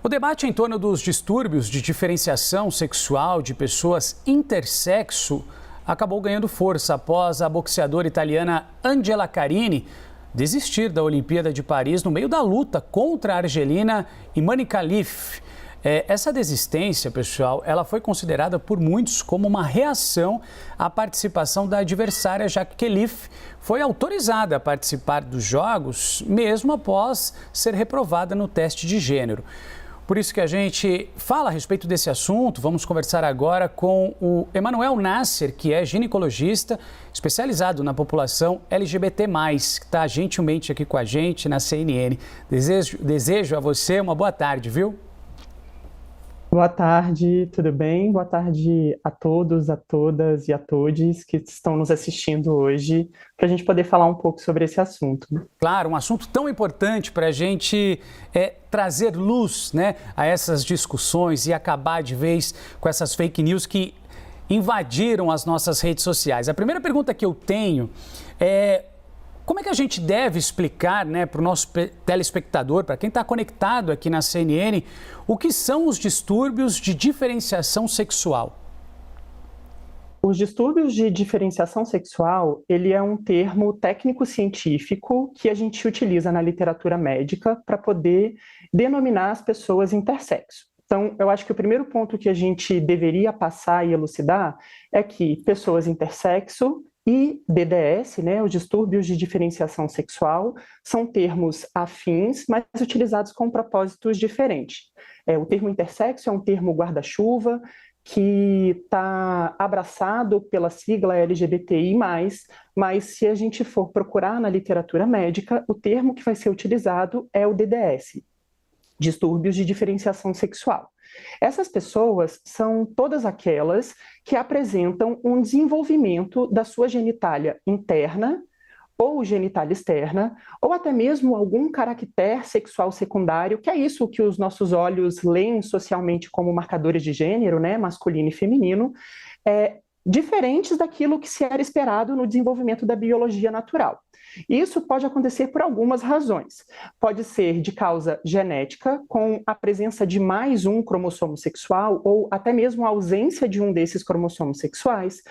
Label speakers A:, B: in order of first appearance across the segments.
A: O debate em torno dos distúrbios de diferenciação sexual de pessoas intersexo acabou ganhando força após a boxeadora italiana Angela Carini desistir da Olimpíada de Paris no meio da luta contra a argelina Imane Khalif. Essa desistência, pessoal, ela foi considerada por muitos como uma reação à participação da adversária, já que Khalif foi autorizada a participar dos Jogos, mesmo após ser reprovada no teste de gênero. Por isso que a gente fala a respeito desse assunto. Vamos conversar agora com o Emanuel Nasser, que é ginecologista especializado na população LGBT+, que está gentilmente aqui com a gente na CNN. Desejo a você uma boa tarde, viu?
B: Boa tarde, tudo bem? Boa tarde a todos, a todas e a todes que estão nos assistindo hoje, para a gente poder falar um pouco sobre esse assunto.
A: Claro, um assunto tão importante para a gente trazer luz, né, a essas discussões e acabar de vez com essas fake news que invadiram as nossas redes sociais. A primeira pergunta que eu tenho é: como é que a gente deve explicar, né, para o nosso telespectador, para quem está conectado aqui na CNN, o que são os distúrbios de diferenciação sexual?
B: Os distúrbios de diferenciação sexual, ele é um termo técnico-científico que a gente utiliza na literatura médica para poder denominar as pessoas intersexo. Então, eu acho que o primeiro ponto que a gente deveria passar e elucidar é que pessoas intersexo e DDS, né, os distúrbios de diferenciação sexual, são termos afins, mas utilizados com propósitos diferentes. O termo intersexo é um termo guarda-chuva que está abraçado pela sigla LGBTI+, mas se a gente for procurar na literatura médica, o termo que vai ser utilizado é o DDS, distúrbios de diferenciação sexual. Essas pessoas são todas aquelas que apresentam um desenvolvimento da sua genitália interna ou genitália externa, ou até mesmo algum caractere sexual secundário, que é isso que os nossos olhos leem socialmente como marcadores de gênero, né, masculino e feminino, diferentes daquilo que se era esperado no desenvolvimento da biologia natural. Isso pode acontecer por algumas razões. Pode ser de causa genética, com a presença de mais um cromossomo sexual, ou até mesmo a ausência de um desses cromossomos sexuais.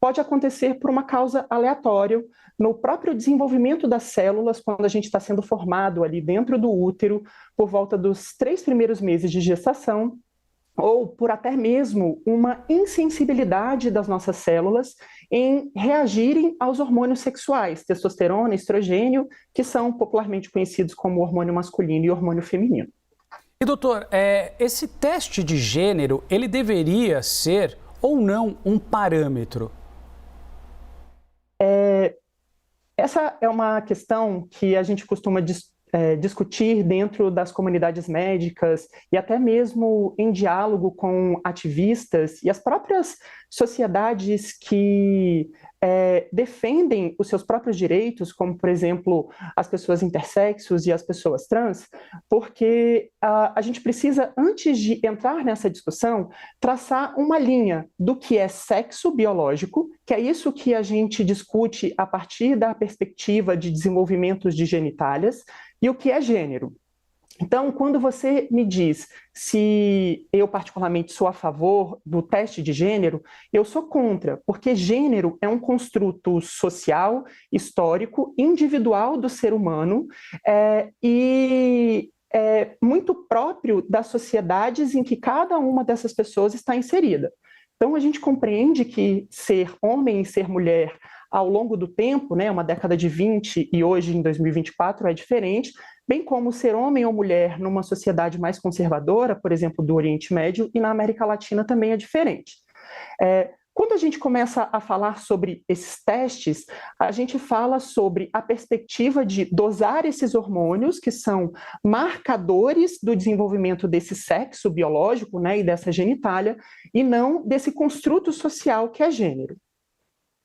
B: Pode acontecer por uma causa aleatória, no próprio desenvolvimento das células, quando a gente está sendo formado ali dentro do útero, por volta dos 3 primeiros meses de gestação, ou por até mesmo uma insensibilidade das nossas células em reagirem aos hormônios sexuais, testosterona, estrogênio, que são popularmente conhecidos como hormônio masculino e hormônio feminino.
A: E doutor, esse teste de gênero, ele deveria ser ou não um parâmetro?
B: Essa é uma questão que a gente costuma discutir dentro das comunidades médicas e até mesmo em diálogo com ativistas e as próprias sociedades que defendem os seus próprios direitos, como, por exemplo, as pessoas intersexos e as pessoas trans, porque a gente precisa, antes de entrar nessa discussão, traçar uma linha do que é sexo biológico, que é isso que a gente discute a partir da perspectiva de desenvolvimentos de genitálias, e o que é gênero. Então, quando você me diz se eu particularmente sou a favor do teste de gênero, eu sou contra, porque gênero é um construto social, histórico, individual do ser humano e é muito próprio das sociedades em que cada uma dessas pessoas está inserida. Então, a gente compreende que ser homem e ser mulher ao longo do tempo, né, uma década de 20 e hoje em 2024 é diferente, bem como ser homem ou mulher numa sociedade mais conservadora, por exemplo, do Oriente Médio, e na América Latina também é diferente. Quando a gente começa a falar sobre esses testes, a gente fala sobre a perspectiva de dosar esses hormônios, que são marcadores do desenvolvimento desse sexo biológico, né, e dessa genitália, e não desse construto social que é gênero.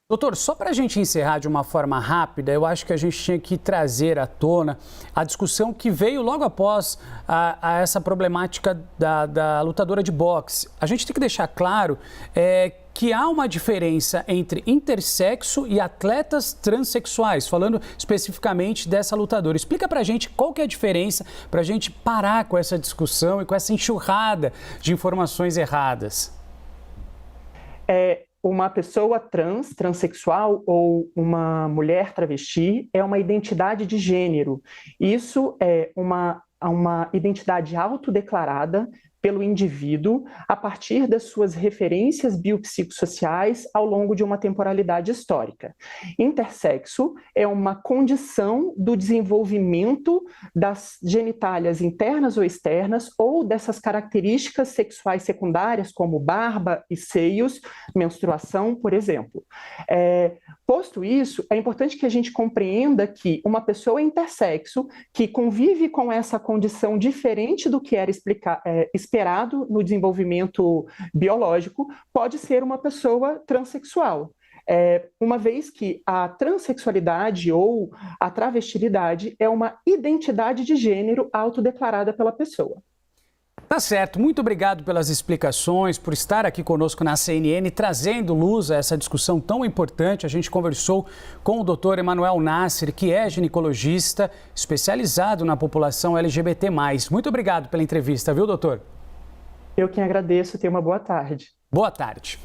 A: Doutor, só para a gente encerrar de uma forma rápida, eu acho que a gente tinha que trazer à tona a discussão que veio logo após essa problemática da lutadora de boxe. A gente tem que deixar claro que há uma diferença entre intersexo e atletas transexuais, falando especificamente dessa lutadora. Explica pra gente qual que é a diferença, pra gente parar com essa discussão e com essa enxurrada de informações erradas.
B: Uma pessoa transexual ou uma mulher travesti é uma identidade de gênero. Isso é uma identidade autodeclarada pelo indivíduo a partir das suas referências biopsicossociais ao longo de uma temporalidade histórica. Intersexo é uma condição do desenvolvimento das genitálias internas ou externas ou dessas características sexuais secundárias, como barba e seios, menstruação, por exemplo. Posto isso, é importante que a gente compreenda que uma pessoa intersexo que convive com essa condição diferente do que era esperado no desenvolvimento biológico, pode ser uma pessoa transexual. Uma vez que a transexualidade ou a travestilidade é uma identidade de gênero autodeclarada pela pessoa.
A: Tá certo, muito obrigado pelas explicações, por estar aqui conosco na CNN, trazendo luz a essa discussão tão importante. A gente conversou com o Dr. Emanuel Nasser, que é ginecologista especializado na população LGBT+. Muito obrigado pela entrevista, viu, doutor?
B: Eu que agradeço, tenha uma boa tarde.
A: Boa tarde.